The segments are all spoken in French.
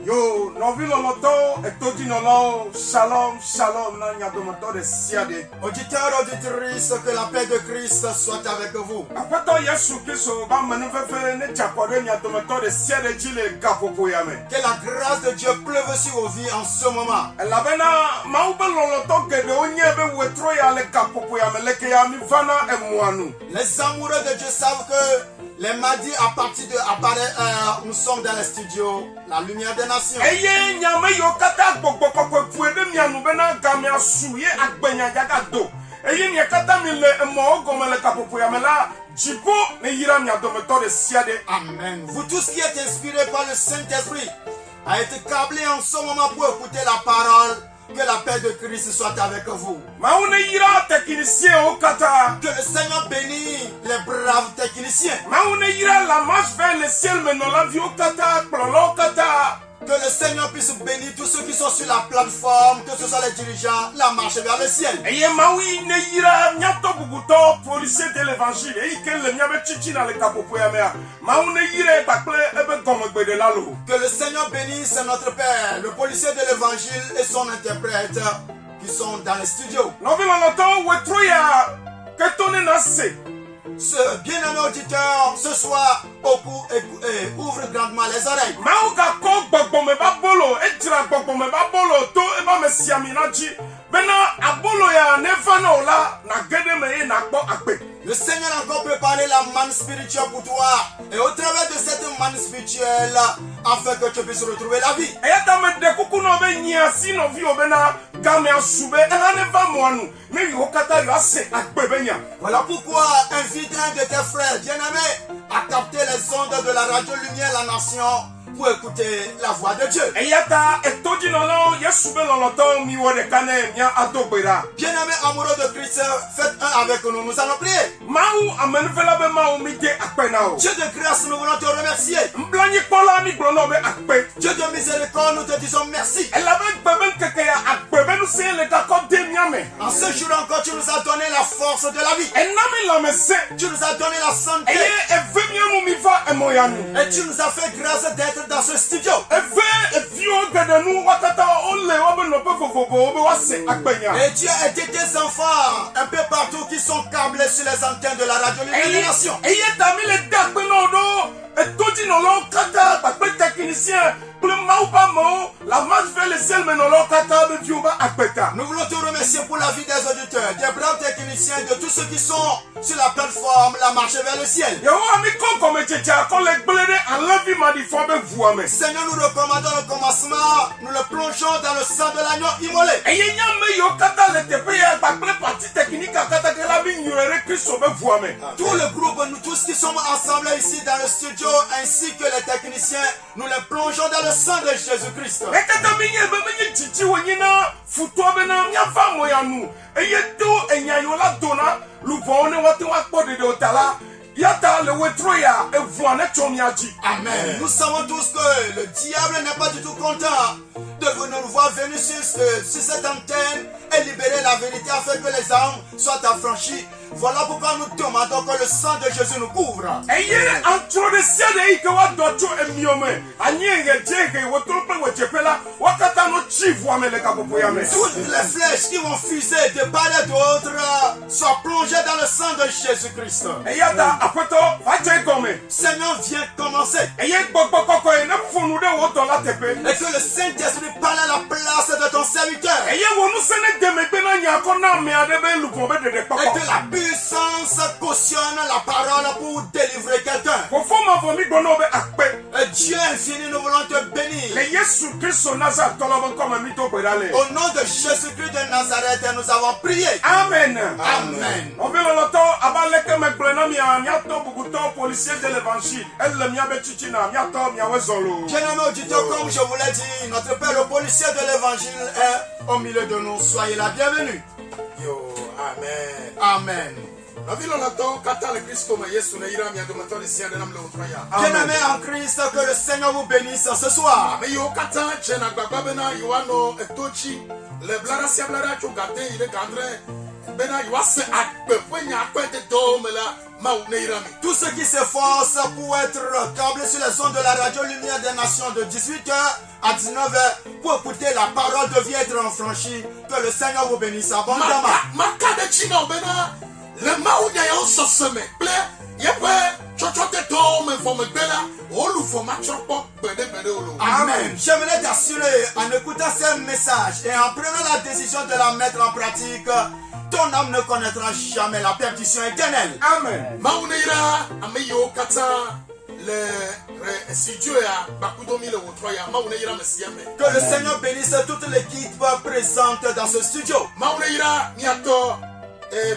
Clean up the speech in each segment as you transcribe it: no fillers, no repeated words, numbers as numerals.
Yo, noviloloto etodinolo, shalom, shalom, na nyadomoto de siade. Auditeurs, auditrices, que la paix de Christ soit avec vous. Apato Yesu Kristo ba manufefe ne chapode nyadomoto de siade jile gapopo yame. Que la grâce de Dieu pleuve sur vos vies en ce moment. La bena maube loloto gede onyebe wetro ya le gapopo yame leke ya mi vana emwanu. Les amoureux de Dieu savent que les mardis à partir de nous sommes dans les studios, la lumière des nations. Eye nyame yo kata gbogbo puede mianu bena gamia suye agbenya jagado. Eye ni kata mi le mo gome le kapopo yame la jibo ne yira mi adometo de siade. Amen. Vous tous qui êtes inspirés par le Saint-Esprit a été câblés en ce moment pour écouter la parole. Que la paix de Christ soit avec vous. Que le Seigneur bénisse les braves techniciens. Que le Seigneur puisse bénir tous ceux qui sont sur la plateforme, que ce soit les dirigeants, la marche vers le ciel. Que le Seigneur bénisse notre Père, le policier de l'évangile et son interprète qui sont dans les studios. Ce bien-aimé auditeur, ce soir, ouvre grandement les oreilles. Le Seigneur encore préparé la manne spirituelle pour toi. Et au travers de cette manne spirituelle, afin que tu puisses retrouver la vie. Voilà pourquoi invite un de tes frères bien-aimés à capter les ondes de la radio Lumière la Nation pour écouter la voix de Dieu. Bien-aimés amoureux de Christ, faites un avec nous, nous allons prier. Dieu de grâce, nous voulons te remercier. Dieu de miséricorde, nous te disons merci. En ce jour encore, tu nous as donné la force de la vie. Tu nous as donné la santé. Et tu nous as fait grâce d'être dans ce studio. Et tu as aidé tes enfants un peu partout qui sont câblés sur les antennes de la radio Lumière des Nations. Nous voulons te remercier pour la vie des auditeurs, des braves techniciens, de tous ceux qui sont sur la plateforme, la marche vers le ciel. Seigneur, nous recommandons le commencement, nous le plongeons dans le sang de l'agneau immolé. Tout le groupe, nous tous qui sommes ensemble ici dans le studio, ainsi que les techniciens, nous les plongeons dans le sang de Jésus-Christ. Amen. Nous savons tous que le diable n'est pas du tout content de nous voir venir sur cette antenne et libérer la vérité afin que les âmes soient affranchies. Voilà pourquoi nous demandons que le sang de Jésus nous couvre. Toutes les flèches qui vont fuser de part et d'autre soient plongées dans le sang de Jésus-Christ. Seigneur, viens commencer. Et que le Saint-Esprit parle à la place de ton serviteur. Et que la puissance cautionne la parole pour délivrer quelqu'un. Dieu infini, nous voulons te bénir. Au nom de Jésus-Christ de Nazareth, nous avons prié. Amen. Amen. Bien-aimés auditeurs, comme je vous l'ai dit, notre Père le policier de l'évangile est au milieu de nous. Soyez la bienvenue. Yo, amen. Amen. Bien-aimés en Christ, que le Seigneur vous bénisse ce soir. Tous ceux qui s'efforcent pour être câblés sur les ondes de la radio Lumière des Nations de 18h à 19h pour écouter la parole de vie être enfranchie. Que le Seigneur vous bénisse abondamment. Amen. J'aimerais t'assurer en écoutant ces messages et en prenant la décision de la mettre en pratique, ton âme ne connaîtra jamais la perdition éternelle. Amen. Que le Seigneur bénisse toute l'équipe présente dans ce studio.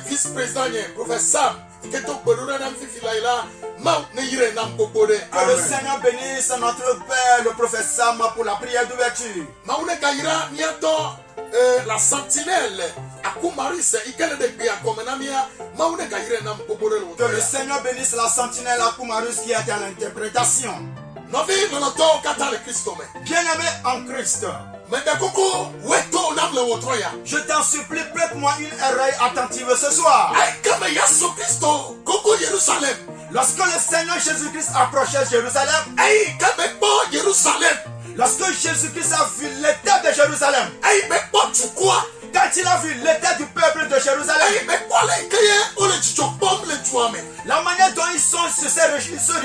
Vice-président, professeur Que le Seigneur bénisse notre Père, le prophète Sam, pour la prière d'ouverture. La sentinelle, Que le Seigneur bénisse la sentinelle Akumarus qui est à l'interprétation. Bien-aimé en Christ, je t'en supplie, prête-moi une oreille attentive ce soir. Lorsque le Seigneur Jésus-Christ approchait Jérusalem, lorsque Jésus-Christ a vu l'état de Jérusalem, quand il a vu l'état du peuple de Jérusalem, la manière dont ils se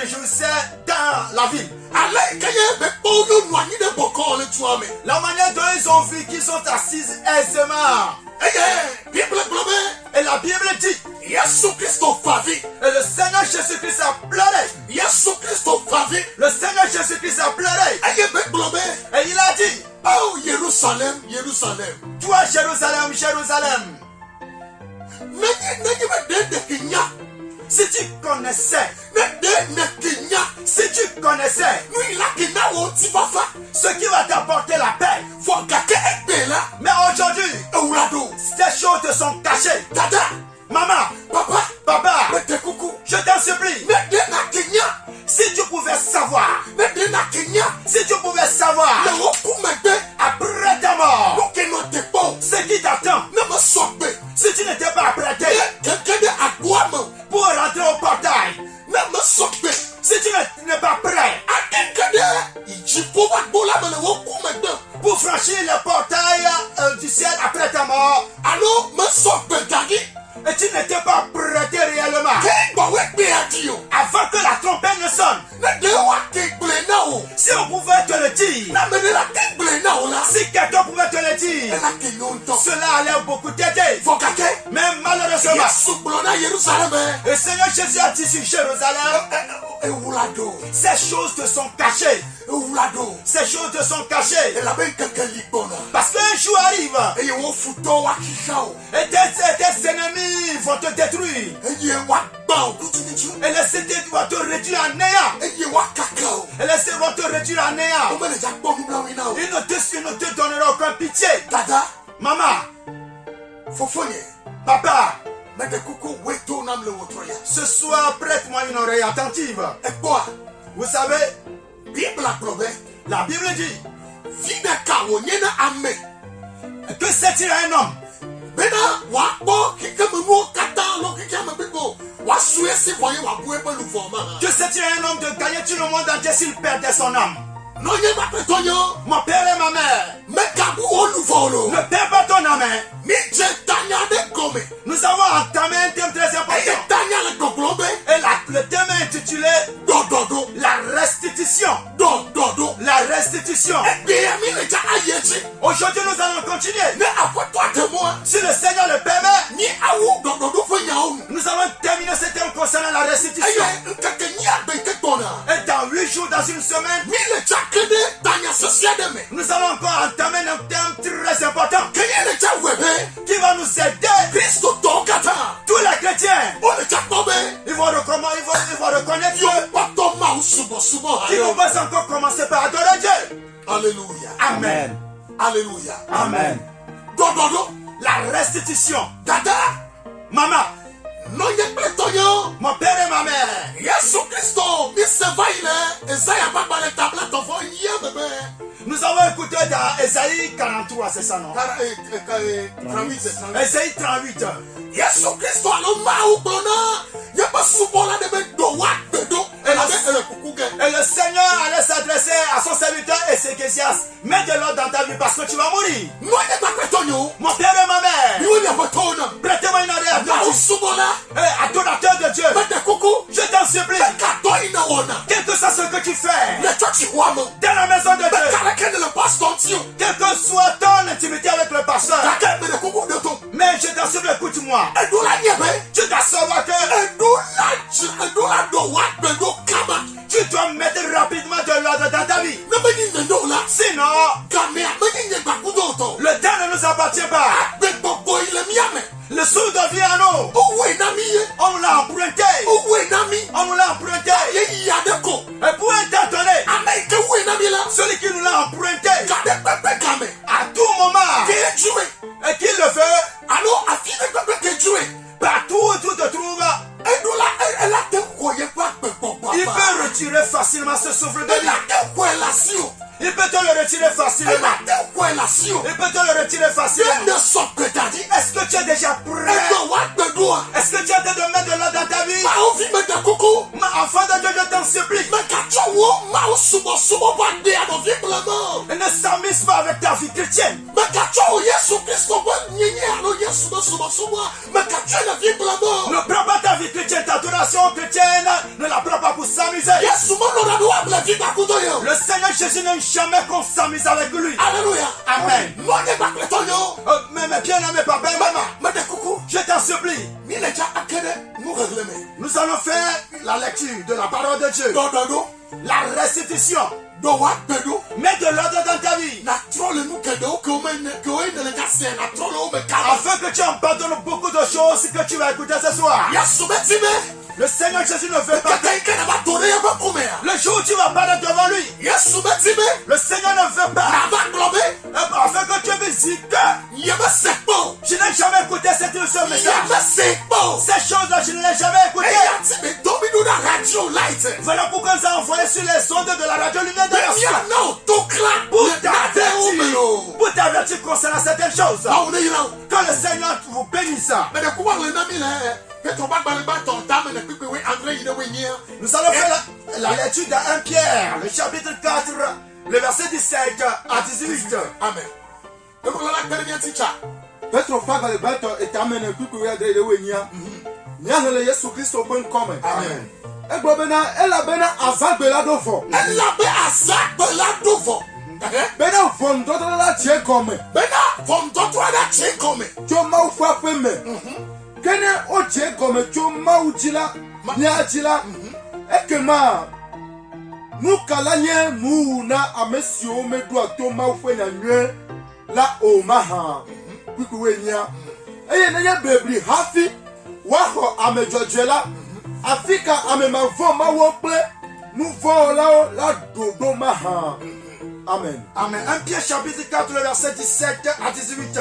réjouissaient dans la ville, la manière dont ils ont vu qu'ils sont assis aisément. Et la Bible dit, et le Seigneur Jésus-Christ a pleuré. Le Seigneur Jésus-Christ a pleuré. Et il a dit, oh Jérusalem, Jérusalem, toi Jérusalem, Jérusalem, si tu connaissais, ce qui va t'apporter la paix. Mais aujourd'hui, ces choses te sont cachées. Maman, papa, je t'en supplie. Si tu pouvais savoir, après ta mort, ce qui t'attend, si tu n'étais pas apprêté pour rentrer au portail, si tu n'es pas prêt pour franchir le portail du ciel après ta mort, et tu n'étais pas prêté réellement avant que la trompette ne sonne, si on pouvait te le dire, si quelqu'un pouvait te le dire, cela allait beaucoup t'aider. Mais malheureusement, le Seigneur Jésus a dit sur Jérusalem, ces choses te sont cachées. Ces choses te sont cachées. Parce qu'un jour arrive et tes ennemis vont te détruire. Et les ennemis vont te réduire en néant. Et les ennemis vont te réduire en néant. Ils ne te donneront aucun pitié. Maman, papa, ce soir prête-moi une oreille attentive. Vous savez, la Bible dit que c'est un homme que c'est un homme de gagner tout le monde entier s'il perdait son âme. Mon père et ma mère, ne perds pas ton âme. Nous avons entamé un thème très important. Et le thème est intitulé la restitution. La restitution. Aujourd'hui nous allons continuer. Si le Seigneur le permet, nous allons terminer ce thème concernant la restitution. Et dans 8 jours, dans une semaine, nous allons encore entamer un thème très important qui va nous aider. Tous les chrétiens, ils vont reconnaître qu'ils vont pas encore commencer par adorer Dieu. Alléluia. Amen. Alléluia. Amen. La restitution. Maman, mon père et ma mère, nous avons écouter dans Esaïe 43, c'est ça non? 38. Esaïe 38. Yesu Kristo aloma ubrona yeba subola de do wa bedo Et le Seigneur allait s'adresser à son serviteur Ézéchias. Mets de l'ordre dans ta vie parce que tu vas mourir. Mon père et ma mère, prêtez-moi une oreille attentive. Adorateur de Dieu, je t'en supplie, quel que soit ce que tu fais dans la maison de Dieu, quelle que soit ton intimité avec le pasteur, mais je t'en supplie, écoute-moi. Tu dois savoir que tu dois mettre rapidement de l'ordre dans ta vie. Sinon, le temps ne nous appartient pas. Le sou devient à nous. On nous l'a emprunté. On nous l'a emprunté. Et pour un temps donné, celui qui nous l'a emprunté, à tout moment, et qu'il le veut, partout où tu te trouves, il peut retirer facilement ce souffle de vie. Il peut te le retirer facilement. Il peut te le retirer facilement. Est-ce que tu es déjà prêt? Est-ce que tu as de mettre de l'ordre dans ta vie? Ma enfant de Dieu, je t'en supplie. Ne s'amuse pas avec ta vie chrétienne. Ne prends pas ta vie chrétienne, ta adoration chrétienne. Ne la prends pas pour s'amuser. Le Seigneur Jésus n'aime jamais qu'on s'amuse avec lui. Alléluia. Amen. Mais bien aimé papa et maman, je t'en supplie. Nous allons faire la lecture de la parole de Dieu. La restitution. Mets de l'ordre dans ta vie. Afin que tu en pardonnes beaucoup de choses que tu vas écouter ce soir. Le Seigneur Jésus ne veut pas. Le jour où tu vas parler devant lui, le Seigneur ne veut pas. Afin que tu visites. Je n'ai jamais écouté ce message. Ces choses-là, je ne l'ai jamais écouté. Voilà pourquoi nous avons envoyé sur les ondes de la radio lumière de pour t'avertir concernant certaines choses. Que le Seigneur vous bénisse. Nous allons faire la lecture de 1 Pierre, le chapitre 4, le verset 17 à 18. Amen. Petro faga le bato etamene kuku ya de wenya. Nyano le Yesu Kristo bon come. Amen. Egbobena elabena azagbela dofo. Bena vondoto la tie come. Choma ufa feme. Kene o tie come choma ujila nyajila. Ekema Nukala nye muna amesio medua toma ufenya nye la omaha. Kwikuwenya. Eye neye bebri hafi waho amejojela. Afrika amemavo mawokle nouveau la dodo maha. Amen. Amen. 1 Pierre chapitre 4 le verset 17 à 18.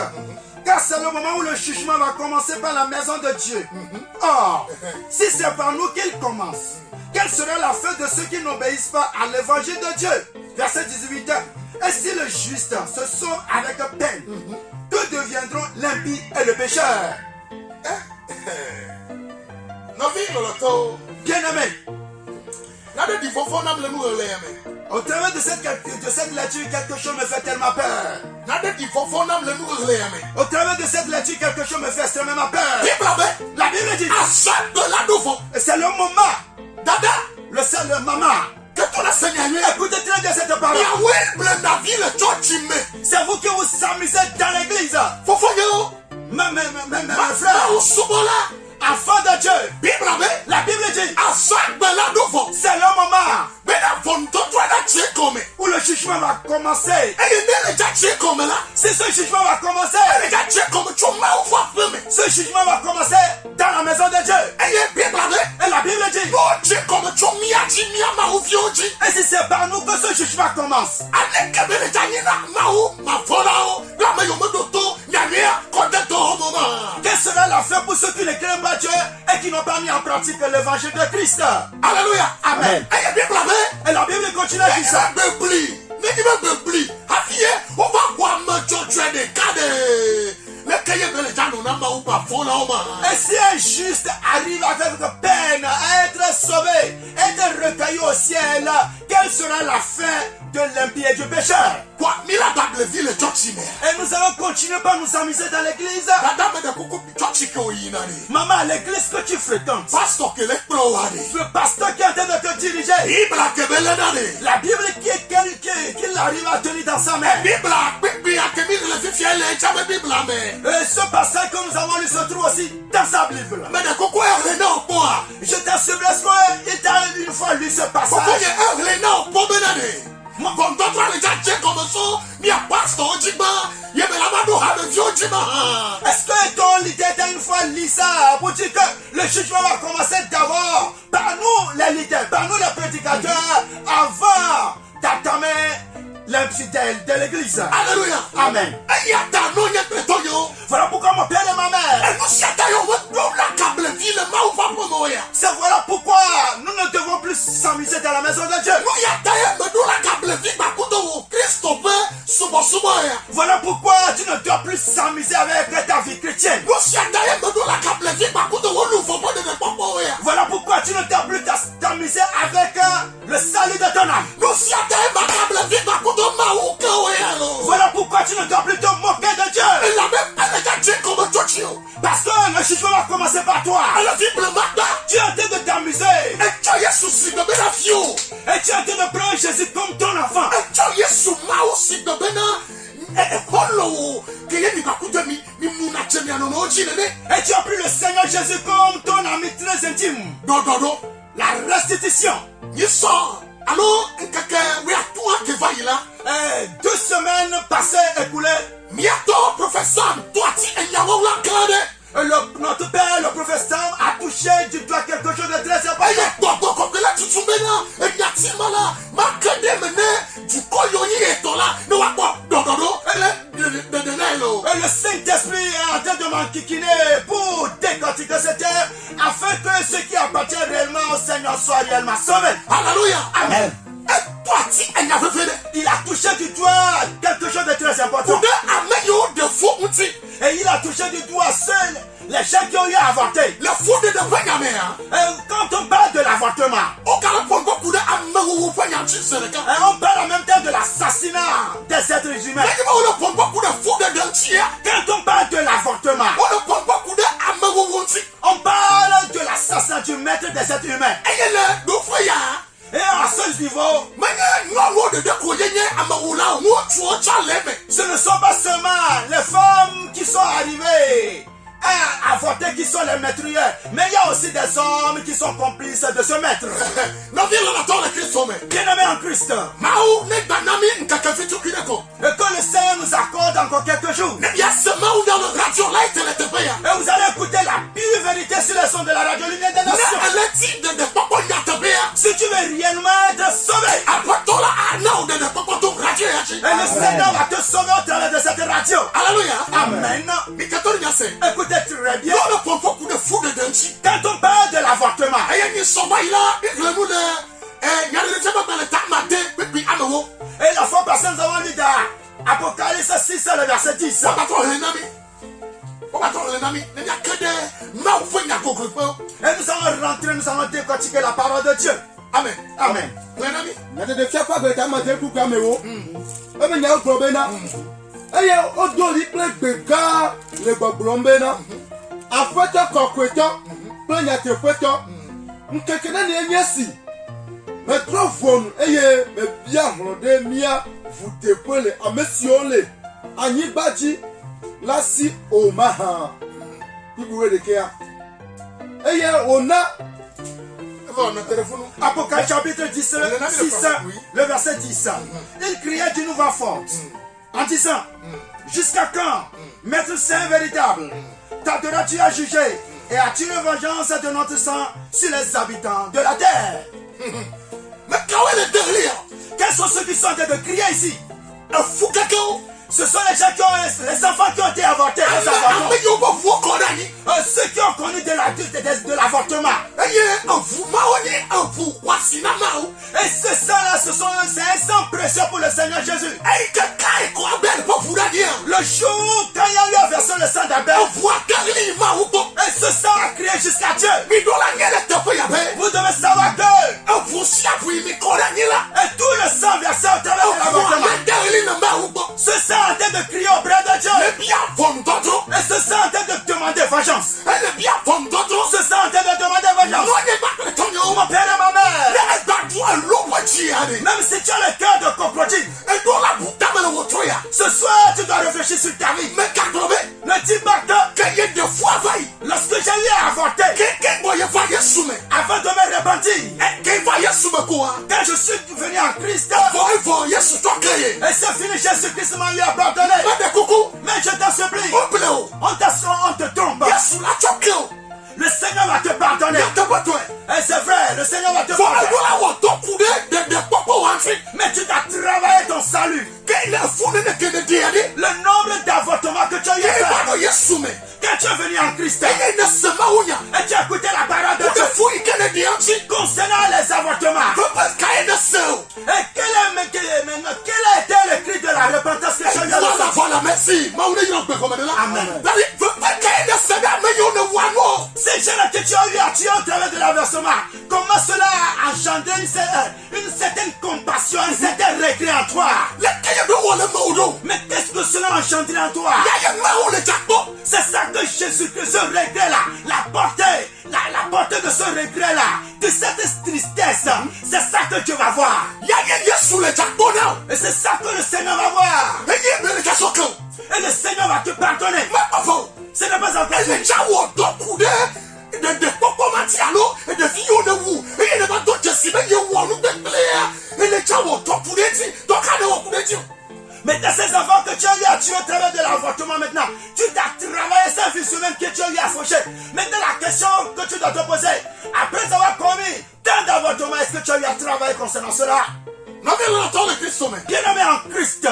Car c'est le moment où le jugement va commencer par la maison de Dieu. Or, si c'est par nous qu'il commence, quelle serait la fin de ceux qui n'obéissent pas à l'évangile de Dieu? Verset 18. Et si le juste se sauve avec peine, que deviendront l'impie et le pécheur? Bien aimé. Au travers de cette lecture, quelque chose me fait tellement peur. Au travers de cette lecture, quelque chose me fait extrêmement peur. La Bible dit, c'est le moment, c'est le moment. Écoutez très bien cette parole. C'est vous qui vous amusez dans l'église. Mes frères, enfants de Dieu, la Bible dit, c'est le moment où le jugement va commencer. Si ce jugement va commencer, ce jugement va commencer dans la maison de Dieu. Et la Bible dit, et si c'est par nous que ce jugement commence, quelle sera la fin pour ceux qui ne craignent pas Dieu et qui n'ont pas mis en pratique l'évangile de Christ? Alléluia. Amen. Et la Bible continue à dire ça. on va voir ma chouette de cadre. Le cahier de l'état, on a pas ou pas fond là, Et si un juste arrive avec peine à être sauvé, être recueilli au ciel, quelle sera la fin de l'impie et du pécheur? quoi, mais la table ville est choximée. Et nous allons continuer par nous amuser dans l'église. La dame de coucou choxique au inani. Maman, l'église que tu fréquentes, Pastor que les prouades. le pasteur qui est en train de te diriger, Bible a que belle année. la Bible qu'il arrive à tenir dans sa main. Bible a que mille les fifiels et jamais Bible a mais. Et ce passage que nous avons lu se trouve aussi dans sa Bible. Mais de coucou est non point. Je t'assure qu'il t'a une fois lu ce Coucou passage. est non pour benane. Quand d'autres les gens comme ça, mi a pastor djima, y a la mano ha de vieux djima. Est-ce que ton leader t'a une fois lu ça pour dire que le jugement va commencer d'abord par nous les leaders, par nous les prédicateurs, avant d'entamer l'infidèle de l'église. Alléluia. Amen. Et y a ta non y a prétoyo. Voilà pourquoi mon père et ma mère. Et nous si atayo la câble ville ma ou pas pour moi. C'est voilà pourquoi nous ne devons plus s'amuser dans la maison de Dieu. Nous y a taillé me nous la câble ville ma kudo Christ pe subo ya. Voilà pourquoi tu ne dois plus s'amuser avec ta vie chrétienne. Nous si atayo me nous la câble ville ma kudo nous faut pas de popo ya. Voilà pourquoi tu ne dois plus t'amuser avec le salut de ton âme. Nous si atayo ma câble ville ma kudo ma ou ka ya lo. Voilà pourquoi tu ne dois plus te moquer de Dieu. Et la même elle est Dieu comme Tokyo. Parce que le jugement va commencer par toi. Elle a Bible magda. Tu es en train de t'amuser. Et tu as souci de la vie. Et tu es en train de prendre Jésus comme ton enfant. Et tu as sous ma aussi de bena. Et follow que y a mi muna chemi anono jinene. Et tu as pris le Seigneur Jésus comme ton ami très intime. Non. La restitution. You saw. Alors, kaka we a toi que va là. 2 semaines passées écoulées. Miato professeur, toi ti enyawo la kade. Notre père, le professeur, a touché du doigt quelque chose de très important. Et toi comme que la tutumbena et nyati mala ma kade mene du koyoni et tola no wa quoi. Non. Et le Saint-Esprit est en train de m'enquiquiner pour décortiquer cette terre afin que ce qui appartient réellement au Seigneur soit réellement sauvé. Alléluia. Amen. Et toi ti enyawo fede. Il a touché du doigt quelque chose de très important. Kude ameyo de fou unti. Et il a touché du doigt seuls les gens qui ont eu à avorter. Le fou de Penyamea. Quand on parle de l'avortement, O kala pongo kude amewo Penyanchi Sénégal. on parle en même temps de l'assassinat des êtres humains. Mais on ne pongo kude fou de Dantia. Quand on parle de l'avortement, On ne pongo kude amewo unti. on parle de l'assassinat du maître des êtres humains. Eyele do foya. Et à ce niveau, Manye no de koyenye amawula wo tuo chaleme. ce ne sont pas seulement les femmes qui sont arrivées à avorter qui sont les meurtrières, mais il y a aussi des hommes qui sont complices de ce maître. No vile la tole Kristo me. Bien-aimés en Christ, Mau ne banami nkakafitu kineko. et que le Seigneur nous accorde encore quelques jours. Ne ya sema ou dans le radio light le tepeya. Et vous allez écouter la pure vérité sur les sons de la radio Lumière des Nations. Ne eleti de popo ya tepeya. Si tu veux réellement être sauvé, Apatola ana de popo to radio ya chi. et le Seigneur va te sauver au travers de cette radio. Alléluia. Amen. Mikatori nyase. Écoutez très bien. No le pongo kude fou de Danchi. Quand on parle de l'avortement, Eye ni soba ila iglemu de nyare de teba bele tamate pipi amewo. et la fois passée, nous avons lu dans Apocalypse 6, le verset 10. Et nous allons rentrer, nous allons décortiquer la parole de Dieu. Amen. Amen. nyate de fia pa be ta ma de ku ka me wo e be nya gbo be na e ye o do ri ple gbega le gbogbo be na afeto kokweto ple nyate feto nkeke na ne nya si metrofone e ye be bia hlode mia vute pele amesiole anyigbaji lasi o maha ibu we de kia e ye ona Apocalypse chapitre 10, 6, le verset 10. Il criait d'une voix forte en disant: jusqu'à quand, Maître Saint véritable, tarderas-tu à juger et as-tu une vengeance de notre sang sur les habitants de la terre? Mais quand elle est derrière, Quels sont ceux qui sont en train de crier ici? un fou cacao, Ce sont les gens qui ont, les enfants qui ont été avortés, les avortements. Ceux qui ont connu de l'avortement. Et ce sang-là, c'est un sang précieux pour le Seigneur Jésus. Et quelqu'un est quoi belle pour vous dire. Le jour quand il y a eu à verser le sang d'Abel, On voit qu'elle est marou. et ce sang a crié jusqu'à Dieu. Mais dans la gueule, elle te fait yabe. Vous devez savoir que On vous s'y appuie, mais qu'on a dit là. et tout le sang versé au travers de On voit l'avortement, la gueule, elle est marou. ce sang en train de crier auprès de Dieu. Elle est bien bonne d'autres. Et ce sang en train de demander vengeance. Elle est bien bonne d'autres. Ce sang en train de demander vengeance. Non, n'est pas que ton Mon nom. père et ma mère. Elle est pas toi, l'eau, tu allez. Même si tu as le cœur de crocodile, Et dans la bouteille, elle est au toya. ce soir tu dois réfléchir sur ta vie. Mais qu'à tomber, Ne dis pas que qu'il y ait des fois, vaille. lorsque j'ai eu à avorter, Quelqu'un voyait vailler sous mes. avant de me repentir, Et qu'il voyait sous mes quoi. quand je suis venu en Christ, Voyez sous toi, créé. et c'est fini, Jésus-Christ m'a lui a pardonné. Mais des coucou. Mais je t'en supplie, Au bleu. on te trompe. Sous la choquée. Le Seigneur va te pardonner. Il y a pas toi. Et c'est vrai, le Seigneur va te Voilà, pardonner. voilà, ton coup de popo en fait. Mais tu dois travailler ton salut. Qu'il est fou de ne que de dire. Le nombre d'avortements que tu as eu Il à va faire. voyer sous mes. Quand tu es venu en Christ, Il ne se maouilla. et tu as écouté la parole de Pour Dieu te fouiller que de dire. concernant les avortements. Faut pas qu'il ne se. Et quel a été le cri de la repentance que tu as eu à Voilà, faire? voilà, merci. Maoulé, il en peut comme là. Amen. Faut pas qu'il ne se. Mais il ne voit non. Ces gens que tu as eu à tuer au travers de l'aversement, comment cela a engendré une certaine compassion, un certain regret en toi? Le cahier de wall est maudou. Mais qu'est-ce que cela a engendré en toi? Il y a un maoulé jackpot. C'est ça que Jésus-Christ, ce regret-là, la portée de ce regret-là, de cette tristesse, c'est ça que tu vas voir. Il y a un sous le jackpot now. Et c'est ça que le Seigneur va voir. Et il y a un jackpot. Et le Seigneur va te pardonner. Mais pas faux. Ce n'est pas encore Et fini. les gens ont coup de popo matialo et de filles de vous. Et il ne va pas te si mais il y a un de plaire. Et les gens ont coup de donc à coup de Maintenant, ces enfants que tu as eu à tuer au travers de l'avortement maintenant, tu dois travailler sa vie semaine que tu as eu à faucher. Maintenant, la question que tu dois te poser, après avoir commis tant d'avortements, est-ce que tu as eu à travailler concernant cela? Non, mais l'entend le Christ sommet. Bien aimé en Christ,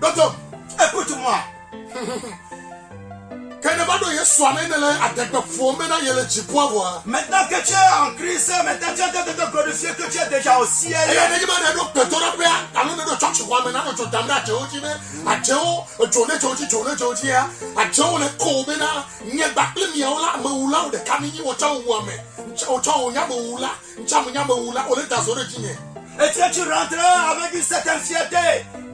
Docteur, écoute-moi. quand ne va pas y soigner avec le faux, mais il y a le petit poivre. Maintenant que tu es en Christ, maintenant tu es en train de te glorifier que tu es déjà au ciel. Et il y a des gens qui ont fait un peu de church, mais non, tu t'as mis à Théoji, à Théo, Théoji, à Théo, le Kobe, il y a pas de miola, Moula, de Camille, au Tao Wame, au Tao Yamoula, Chamoula, au Leta Zorotine. Et tu rentres avec une certaine fierté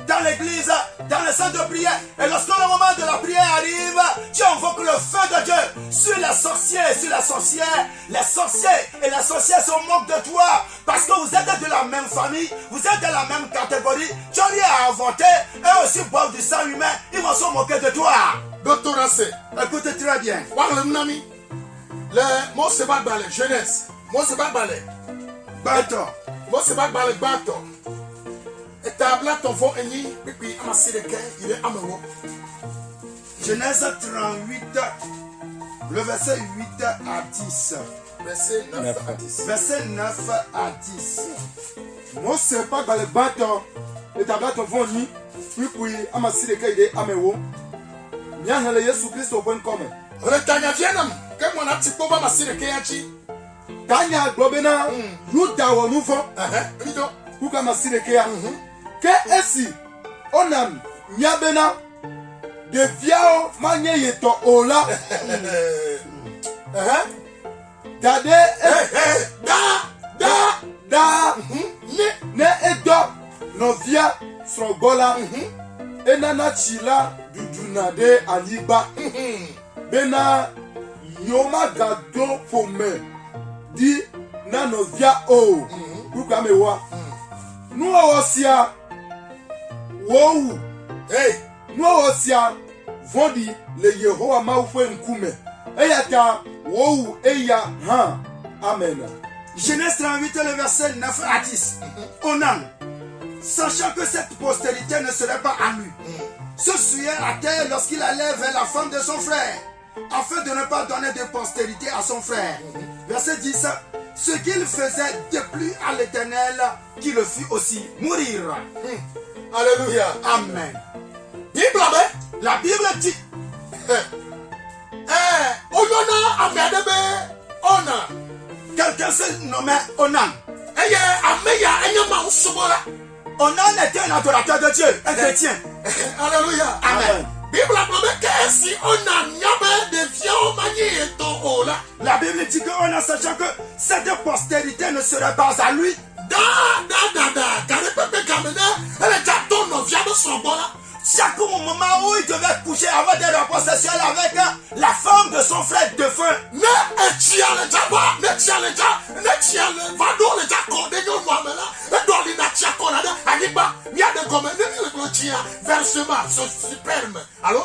dans l'église, dans le centre de prière. Et lorsque le moment de la prière arrive, tu invoques le feu de Dieu sur les sorciers, sur les sorcières. Les sorciers et les sorcières se moquent de toi parce que vous êtes de la même famille, vous êtes de la même catégorie. Tu as rien à avorter et aussi boire du sang humain. Ils vont se moquer de toi. Docteur Rassé, Écoute très bien. parle mon ami. Le mot c'est pas balai, jeunesse. Moi c'est pas balai. Bâton. Moi c'est pas balai, bâton. Et ta blague ton fond eni, et puis amasser le cœur, il est amoureux. Genèse 38, le verset 8 à 10. Verset 9 à 10. Verset 9 à 10. Mose pas dans le bâton et ta bâton vont ni puis amasi de kaide amewo nya hele Yesu Kristo point comme Retanya vienam, que mon petit pauvre amasser le cœur chi. tanya globena nous dawo nous font Rido. pour amasi de kaya que esi onam nya bena de viao manye yeto ola dade da ne edo novia srogola enana chila duduna de aliba bena yoma gado fome di na novia o kuka mewa nu osia wo Hey, nu osia vondi le Yehowa ma ufo nkume eyata wo eya ha amen. Genèse 38, le verset 9 à 10. Onan, sachant que cette postérité ne serait pas à lui, se souillait à terre lorsqu'il allait vers la femme de son frère, afin de ne pas donner de postérité à son frère. Verset 10. Ce qu'il faisait déplut à l'Éternel, qui le fit aussi mourir. alléluia. Amen. Bible abe. La Bible dit, Oyona amedebe ona. quelqu'un se nommait Onan. Et On en était un adorateur de Dieu, un chrétien. Alléluia. Amen. Bible a promis que si on a niabé de vieux manier et ton haut là. La Bible dit qu'on a sachant que cette postérité ne serait pas à lui. Car le peuple Kamena, elle est déjà ton vient de son bon là. Chaque moment où il devait coucher, avoir des rapports sexuels avec la femme de son frère défunt. Ne etia le jaba, ne tia le ja, ne tia le vado le jako de yo mwamela. E do li na tia konada, aniba, mi a de comme ne le tia versement so sperme. Allô?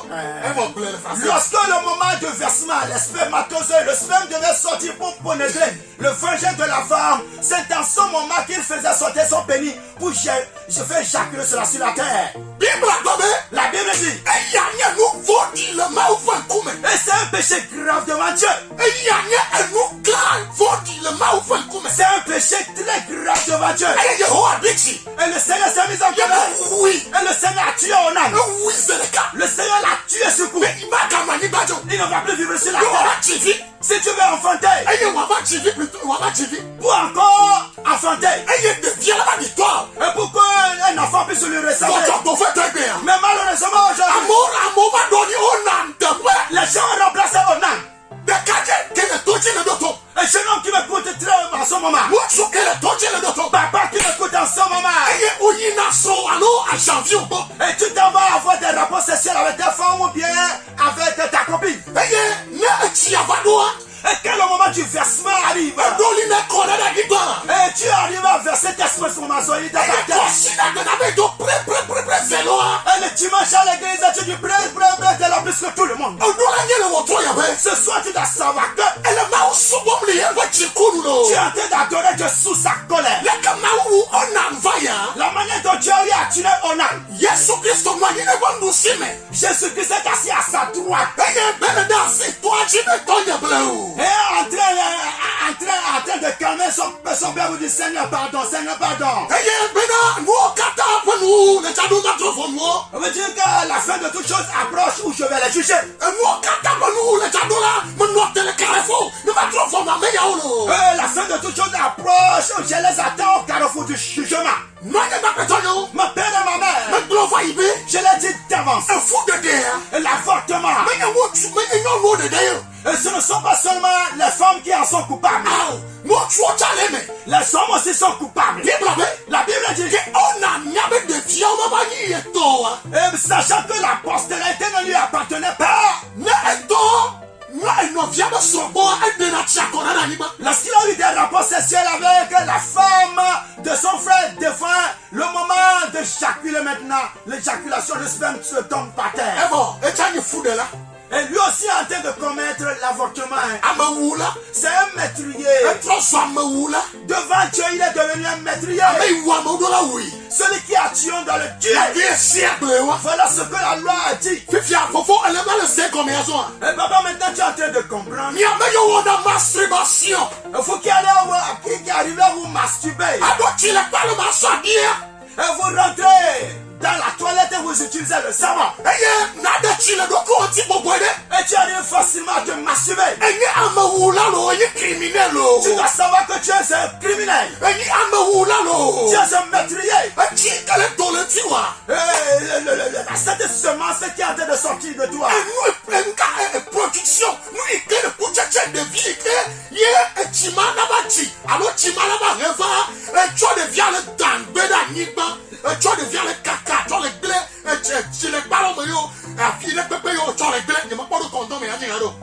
Mon bleu le français. Lorsque le moment de versement, le spermatozoïde, le sperme devait sortir pour pénétrer le vagin de la femme, c'est dans ce moment qu'il faisait sortir son pénis pour je fais éjaculer cela sur la terre. Bible a promis. La Bible dit, Et y a nous vodi le mau fan kume. et c'est un péché grave devant Dieu. Et y a nous clan vodi le mau fan kume. C'est un péché très grave devant Dieu. Et Yehowa bixi. Et le Seigneur s'est mis en colère. Oui. Et le Seigneur a tué Onan. Oui, c'est le cas. Le Seigneur l'a tué ce coup. Mais il m'a kamani bajo. Il ne va plus vivre sur la Nous on terre. va TV. Si tu veux enfanter, Et on va TV plutôt. On va TV. pour encore enfanter, Et devient la victoire. et pour qu'un enfant puisse lui ressembler. Votre fait très bien. Mais malheureusement aujourd'hui, Amour va donner au nom de moi. les gens ont remplacé Onan. De quartier, quel est ton le doto? Un jeune homme qui m'écoute très en ce moment. Moi, je suis quel est ton le doto? Papa qui m'écoute en ce moment. Et Oyina son alors à janvier ou pas? Et tu t'en vas avoir des rapports sexuels avec ta femme ou bien avec ta copine. Et ne t'y avadoua. Et quand le moment du versement arrive, Dolina Corona Liban. et tu arrives à verser tes spermatozoïdes dans ta Et tête. Corsina de la maison près véloa. Et le dimanche à l'église, tu dis près, t'es là plus que tout le monde. On doit gagner le moto, Yahweh. Ce soir, tu dois savoir que Et le maou soubom li va chikuno. tu es en train d'adorer Dieu sous sa colère. Le kamaou on envaya. La manière dont Dieu a tué Onan. Yesu Christo mwa yine bondu sime. Jésus-Christ est assis à sa droite. Et beneda c'est toi tu ne togne bleu. Et en train de calmer son père vous dit Seigneur pardon, Seigneur pardon. Et bena nous kata panu le chadou matrofono. On veut dire que la fin de toute chose approche où je vais les juger. Et nous kata panu le chadou là me note le carrefour. Ne matrofono me yaolo. La fin de toute chose approche où je les attends au carrefour du jugement. Moi ne m'appelle Mon père et ma mère, me glova ibe. je l'ai dit d'avance. Un fou de terre. L'avortement. Mais il y a un de d'ailleurs. Et ce ne sont pas seulement les femmes qui en sont coupables. Moi, tu vois, Les hommes aussi sont coupables. La Bible dit que on a niabé de fier, on va y être. et sachant que la postérité ne lui appartenait pas, lorsqu'il a eu des rapports sexuels avec la femme de son frère défunt, le moment de éjaculer maintenant, l'éjaculation de sperme se tombe par terre. Et lui aussi est en train de commettre l'avortement. C'est un métrier. Devant Dieu, il est devenu un métrier. Celui qui a tué dans le Dieu. Voilà ce que la loi a dit. Et papa, maintenant tu es en train de comprendre. Il faut qu'il arrive à vous masturber. Et vous rentrez dans la toilette et vous utilisez le savon. Et tu arrives facilement à te masturber. Tu dois savoir que tu es un criminel. Tu es un meurtrier. Cette semence qui est en train de sortir de toi.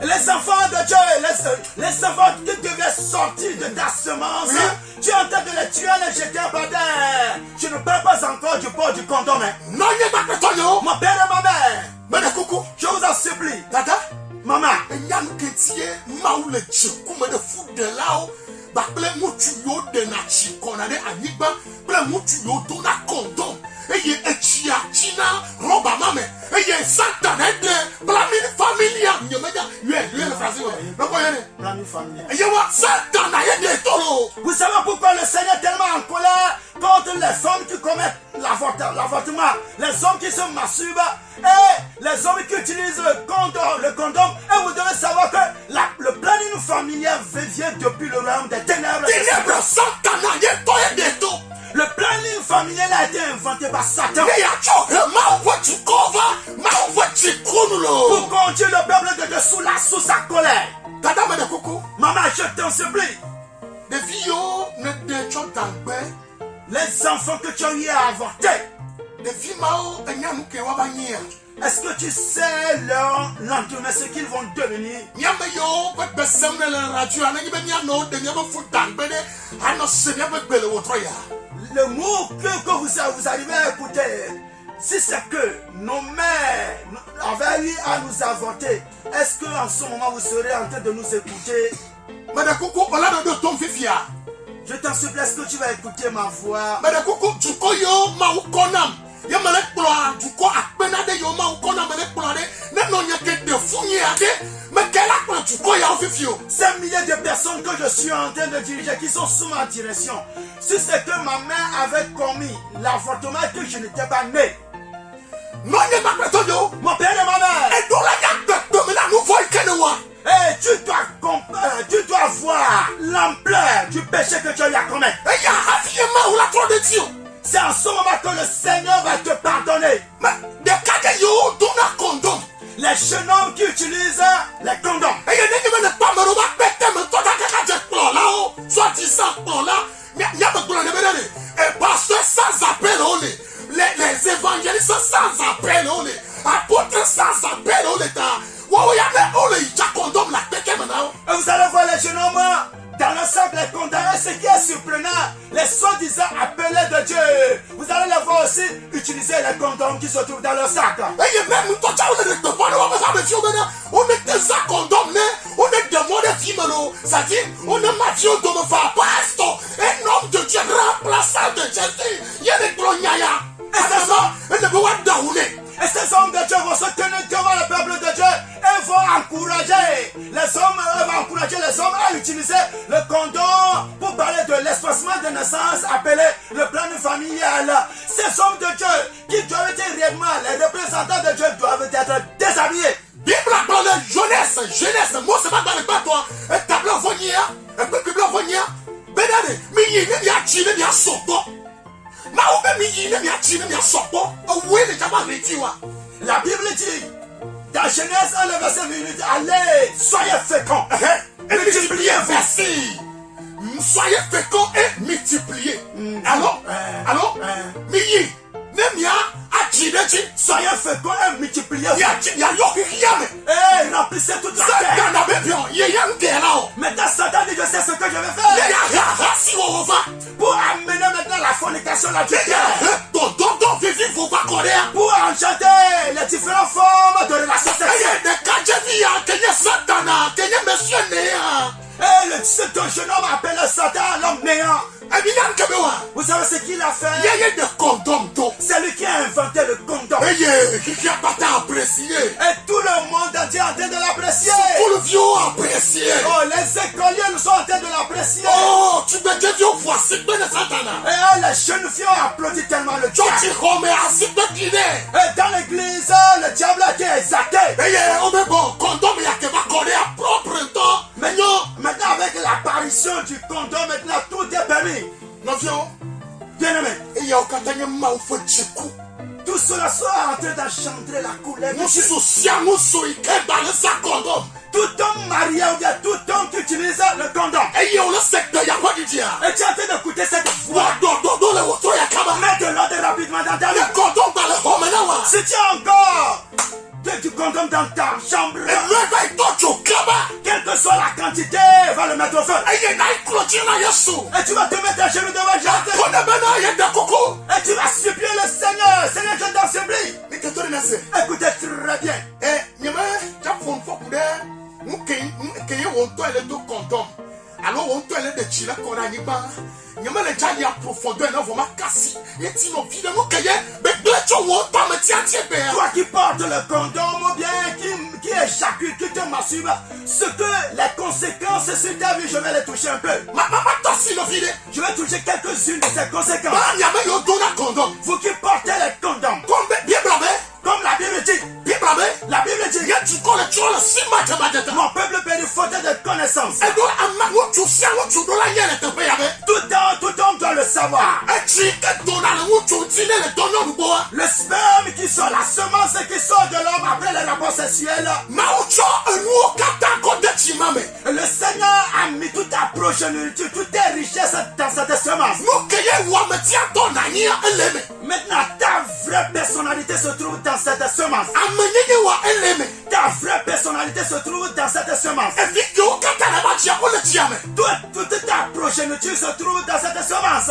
Les enfants de Dieu, les enfants qui devaient sortir de ta semence, tu es en train de les tuer, les jeter par terre. Je ne parle pas encore du port du condom. Mon père et ma mère, je vous en supplie. Maman, vous savez pourquoi le Seigneur est tellement en colère contre les femmes qui commettent l'avortement, les hommes qui se masturbent et les hommes qui utilisent le condom. Et vous devez savoir que le plan planning familial vient depuis le royaume des ténèbres. Ténèbres, Satan, y est toi et des taux. Le planning familial a été inventé par Satan. Et y a tu Pour conduire le peuple de Dieu sous sa colère. Madame de Coco, Maman, je t'en supplie. des filles ne déchont d'angbé. Les enfants que tu as eu à avorter. Des filles mao, et n'y a nous qui va bannir. Est-ce que tu sais leur lendemain ce qu'ils vont devenir? N'y a meilleur, pas de sème de la radio, n'y a pas non, de n'y a pas foutu d'angbé, à nos seigneurs de belle au troya. Le mot que vous arrivez à écouter, si c'est que nos mères avaient eu à nous avorter, est-ce qu'en ce moment vous serez en train de nous écouter? Madame Coco, on a de ton fifia. Je t'en supplie, est-ce que tu vas écouter ma voix? Madame Coco, tu connais ma ou konam. Ya me le ploie, tu crois à peine de yo ma ou konam me le ploie. Ne non y a que de fouiller à des. Mais quel acte tu crois à fifio? Ces milliers de personnes que je suis en train de diriger qui sont sous ma direction, si c'est que ma mère avait commis l'avortement et que je n'étais pas né, Non y a pas de yo. mon père et ma mère, Et donc là y a de me la nous voit que nous. et tu dois voir l'ampleur du péché que tu as eu à commettre. Et y a affié ma ou la trop de Dieu. C'est en ce moment que le Seigneur va te pardonner. Mais de cas de yo, donne un condom. Les jeunes hommes qui utilisent les condoms. Et y a des gens pas me rebat pété me toi t'as qu'à plan là haut. Soit disant plan là, y a pas de plan de me et parce que sans appel on est. Les évangélistes sans appel on est. Apôtres sans appel on est. Wow, y a des on est déjà condom la pété maintenant. Et vous allez voir les jeunes hommes dans le sac les condoms. Et ce qui est surprenant, les soi-disant appelés de Dieu, vous allez les voir aussi utiliser les condoms qui se trouvent dans leur sac. Et même toi, tu as de voir, on est des condoms, on est des mots de film, c'est-à-dire, on est Mathieu de me faire pastor, un homme de Dieu remplaçant de Jésus, il y a des grognaya, et ne peut pas daouler. Et ces hommes de Dieu vont se tenir devant le peuple de Dieu et vont encourager les hommes à utiliser le condom pour parler de l'espacement de naissance appelé le plan familial. Ces hommes de Dieu qui doivent être réellement les représentants de Dieu doivent être déshabillés. Bible appelle jeunesse, moi c'est pas dans le bateau, et tableau vonia, et puis Bible vonia, benade, mais il y a chine, il y a sopo. Ma ou bien il y a chine, il y a sopo, où est le tabac rétiwa? La Bible dit, dans Genèse 1, le verset 28, allez, soyez féconds et multipliez, versi. Soyez féconds et multipliez. Alors, Miyi, Nemia, Achidechi, soyez féconds et multipliez. Y'a Yokiyame. Et remplissez toute la terre. Ganabepion, Yeyang Gerao. Maintenant, Satan dit, je sais ce que je vais faire. Si on va. Pour amener maintenant la fornication, la duquel. Don, vivi, vous va courir. Pour enchanter les différentes formes de relations sexuelles. De Kajevia, Kenya Satana, Kenya Monsieur Néa. Et ce jeune homme appelle Satan l'homme néant. Vous savez ce qu'il a fait? C'est lui qui a inventé le condom. Qui a pas apprécié. Et tout le monde entier est en train de l'apprécier. Tout le vieux apprécié. Oh, les écoliers nous sont en train de l'apprécier. Oh, tu me dis, voici bien le Satana. Et les jeunes filles ont applaudi tellement le diable. Et dans l'église, le diable a été exalté. Maintenant, avec l'apparition du condom, maintenant tout est permis. Bien aimé, tout cela soit en train d'enchanter la couleur. Tout homme marié ou bien tout homme qui utilise le condom. Et tu es en train d'écouter cette voix. Mets de l'ordre rapidement dans ta vie. Si tu as encore du condom dans ta chambre, quelle que soit la quantité, va le mettre au feu. Et tu vas te mettre à genoux devant Jésus. Et tu vas supplier le Seigneur. Seigneur, je t'en supplie. Écoutez très bien. Alors on te l'a de chila qu'on a niba. Nyama le jali a profondeur na voma kasi. Et tino vide nous kaye. Mais blecho won pas me tia tia be. Toi qui portes le condom ou bien qui éjacule, qui te masturbe, ce que les conséquences sur ta vie, je vais les toucher un peu. Je vais toucher quelques-unes de ces conséquences. Vous qui portez les condoms, comme la Bible dit, La Bible dit, mon peuple perdit faute de connaissance. Tout homme doit le savoir. Le sperme qui sort, la semence qui sort de l'homme après les rapports sexuels. Le Seigneur a mis toute ta progéniture, toutes tes richesses dans cette semence. Maintenant, ta vraie personnalité se trouve dans cette semence. Ta vraie personnalité se trouve dans cette semence. Toute ta progéniture se trouve dans cette semence.